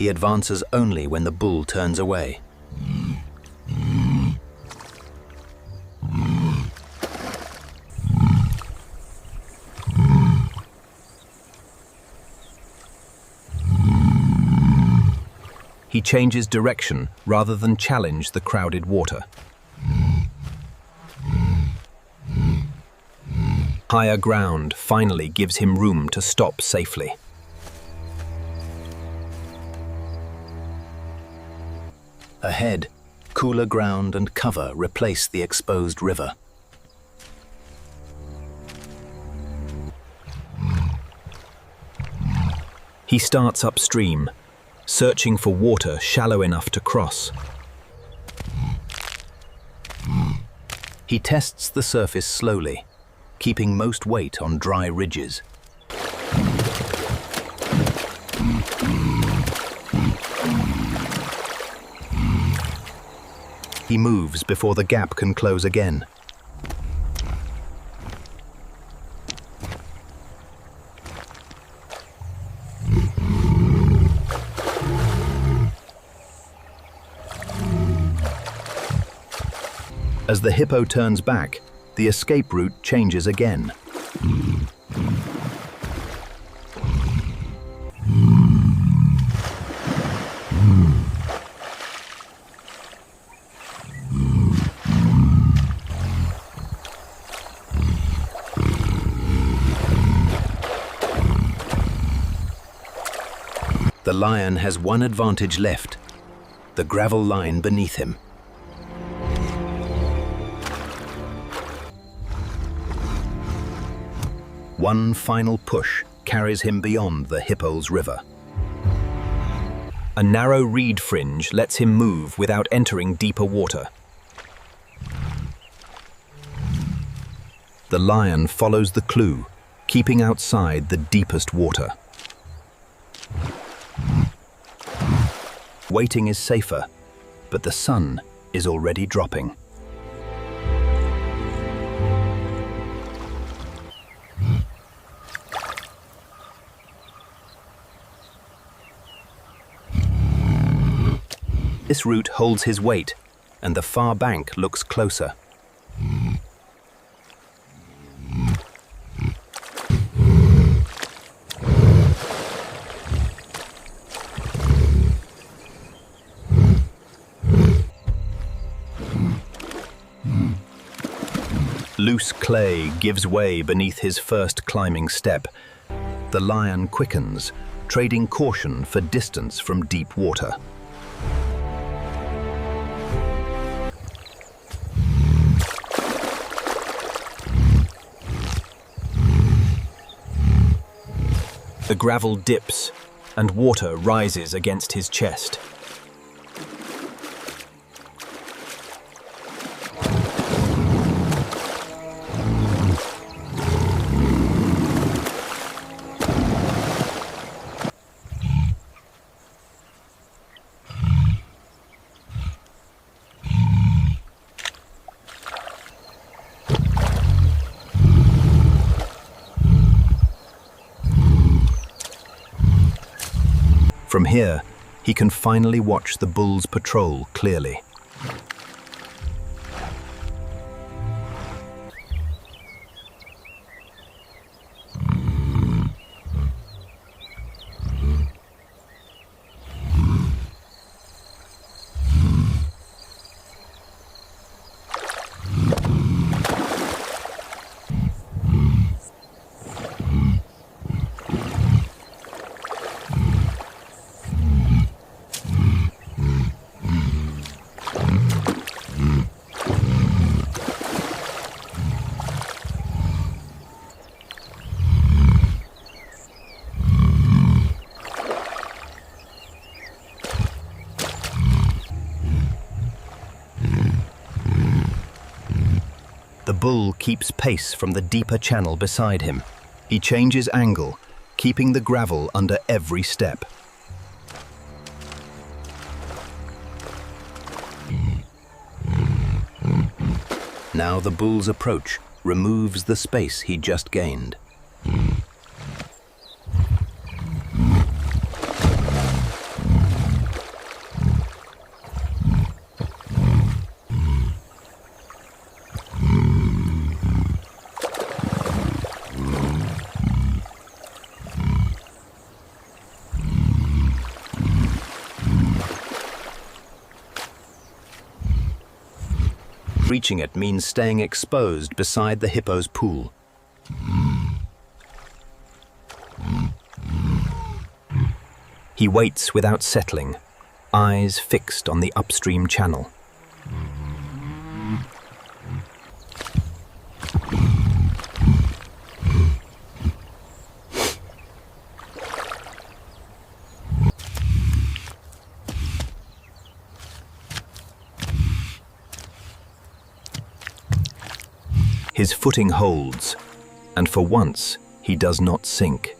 He advances only when the bull turns away. He changes direction rather than challenge the crowded water. Higher ground finally gives him room to stop safely. Ahead, cooler ground and cover replace the exposed river. He starts upstream, searching for water shallow enough to cross. He tests the surface slowly, keeping most weight on dry ridges. He moves before the gap can close again. As the hippo turns back, the escape route changes again. The lion has one advantage left: the gravel line beneath him. One final push carries him beyond the hippo's river. A narrow reed fringe lets him move without entering deeper water. The lion follows the clue, keeping outside the deepest water. Waiting is safer, but the sun is already dropping. This route holds his weight, and the far bank looks closer. Loose clay gives way beneath his first climbing step. The lion quickens, trading caution for distance from deep water. The gravel dips, and water rises against his chest. From here, he can finally watch the bull's patrol clearly. The bull keeps pace from the deeper channel beside him. He changes angle, keeping the gravel under every step. Now the bull's approach removes the space he just gained. Reaching it means staying exposed beside the hippo's pool. He waits without settling, eyes fixed on the upstream channel. His footing holds, and for once, he does not sink.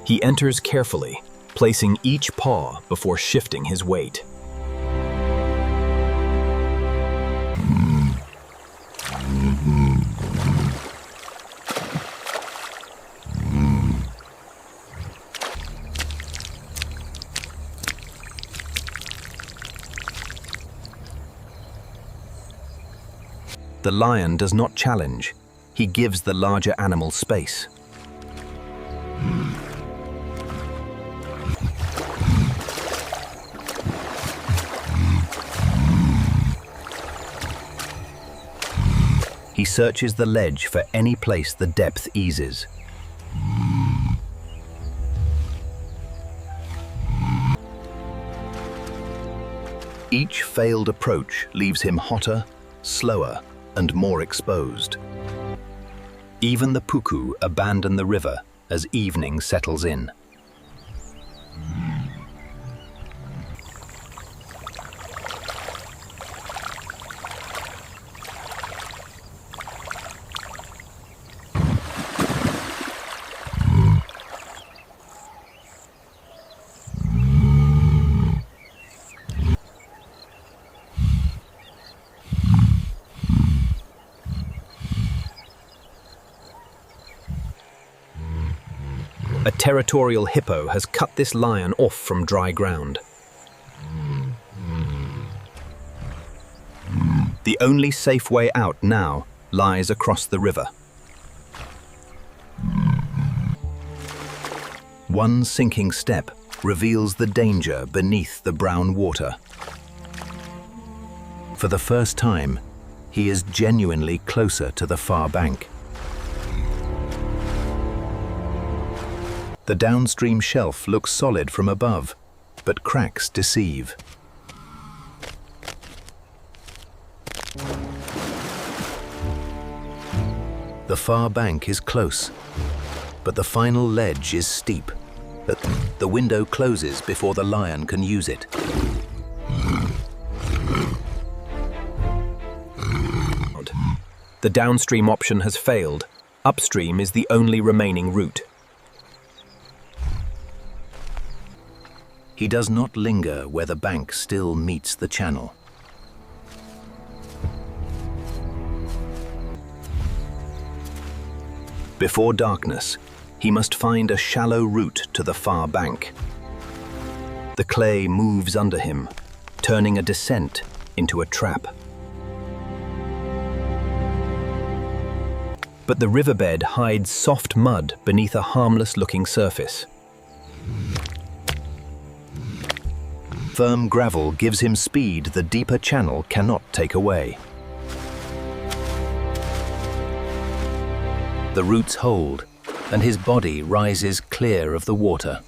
He enters carefully, placing each paw before shifting his weight. The lion does not challenge. He gives the larger animal space. He searches the ledge for any place the depth eases. Each failed approach leaves him hotter, slower, and more exposed. Even the puku abandon the river as evening settles in. A territorial hippo has cut this lion off from dry ground. The only safe way out now lies across the river. One sinking step reveals the danger beneath the brown water. For the first time, he is genuinely closer to the far bank. The downstream shelf looks solid from above, but cracks deceive. The far bank is close, but the final ledge is steep. The window closes before the lion can use it. The downstream option has failed. Upstream is the only remaining route. He does not linger where the bank still meets the channel. Before darkness, he must find a shallow route to the far bank. The clay moves under him, turning a descent into a trap. But the riverbed hides soft mud beneath a harmless-looking surface. Firm gravel gives him speed the deeper channel cannot take away. The roots hold, and his body rises clear of the water.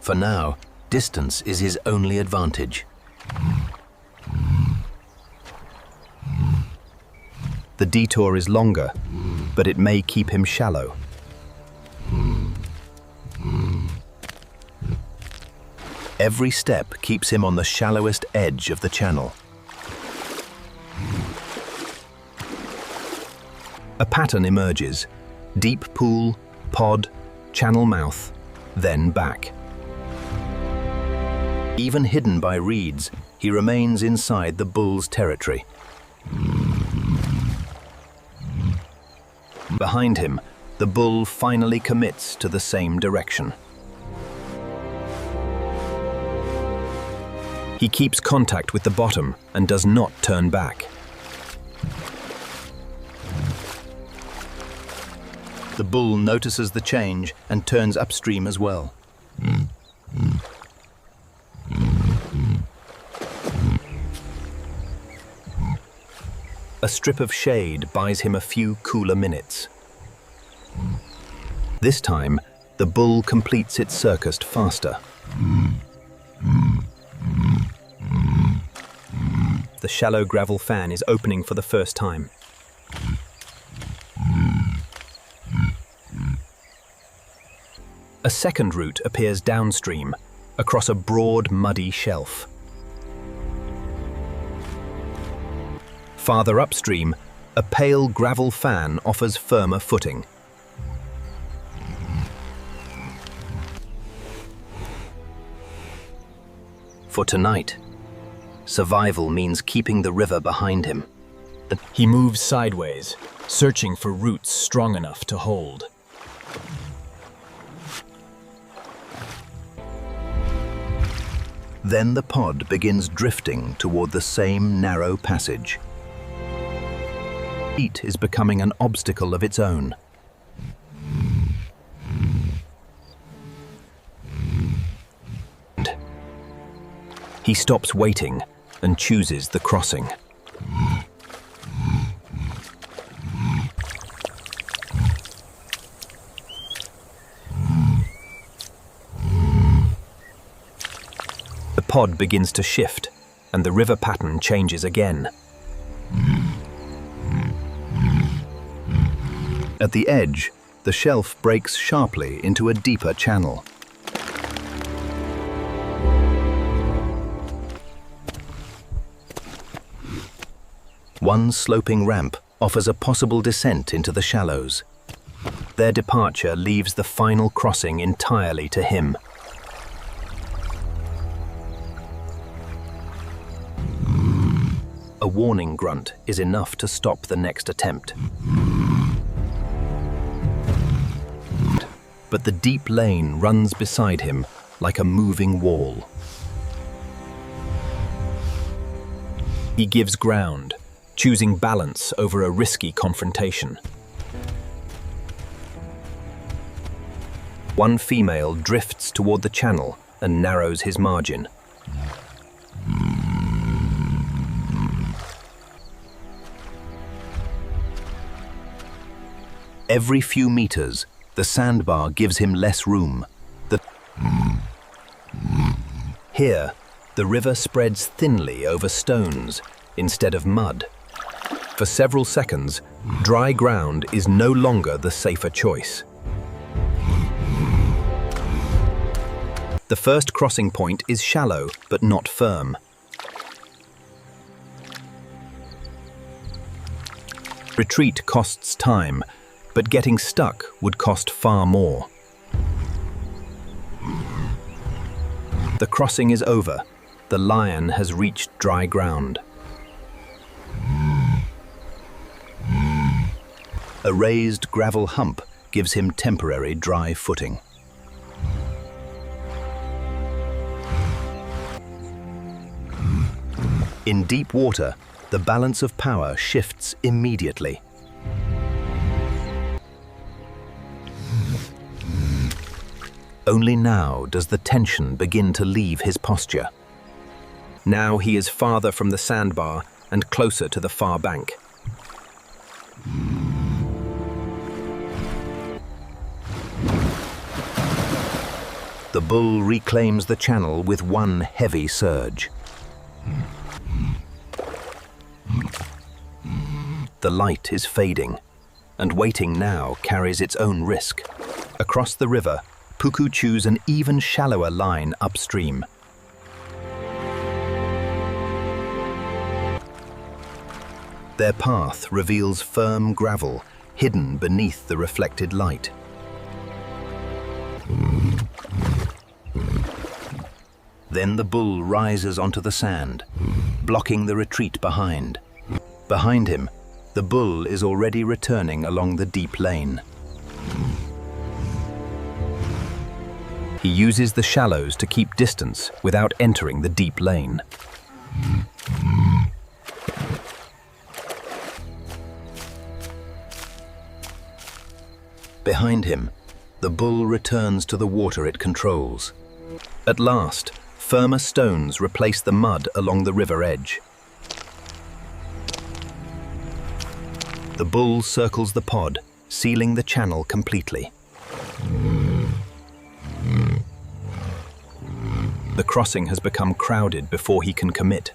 For now, distance is his only advantage. The detour is longer, but it may keep him shallow. Every step keeps him on the shallowest edge of the channel. A pattern emerges: deep pool, pod, channel mouth, then back. Even hidden by reeds, he remains inside the bull's territory. Behind him, the bull finally commits to the same direction. He keeps contact with the bottom and does not turn back. The bull notices the change and turns upstream as well. A strip of shade buys him a few cooler minutes. This time, the bull completes its circus faster. The shallow gravel fan is opening for the first time. A second route appears downstream, across a broad, muddy shelf. Farther upstream, a pale gravel fan offers firmer footing. For tonight, survival means keeping the river behind him. He moves sideways, searching for roots strong enough to hold. Then the pod begins drifting toward the same narrow passage. Heat is becoming an obstacle of its own. He stops waiting and chooses the crossing. The pod begins to shift, and the river pattern changes again. At the edge, the shelf breaks sharply into a deeper channel. One sloping ramp offers a possible descent into the shallows. Their departure leaves the final crossing entirely to him. A warning grunt is enough to stop the next attempt. But the deep lane runs beside him like a moving wall. He gives ground, choosing balance over a risky confrontation. One female drifts toward the channel and narrows his margin. Every few meters, the sandbar gives him less room. Here, the river spreads thinly over stones instead of mud. For several seconds, dry ground is no longer the safer choice. The first crossing point is shallow but not firm. Retreat costs time, but getting stuck would cost far more. The crossing is over. The lion has reached dry ground. A raised gravel hump gives him temporary dry footing. In deep water, the balance of power shifts immediately. Only now does the tension begin to leave his posture. Now he is farther from the sandbar and closer to the far bank. The bull reclaims the channel with one heavy surge. The light is fading, and waiting now carries its own risk. Across the river, Puku choose an even shallower line upstream. Their path reveals firm gravel, hidden beneath the reflected light. Then the bull rises onto the sand, blocking the retreat behind. Behind him, the bull is already returning along the deep lane. He uses the shallows to keep distance without entering the deep lane. Behind him, the bull returns to the water it controls. At last, firmer stones replace the mud along the river edge. The bull circles the pod, sealing the channel completely. The crossing has become crowded before he can commit.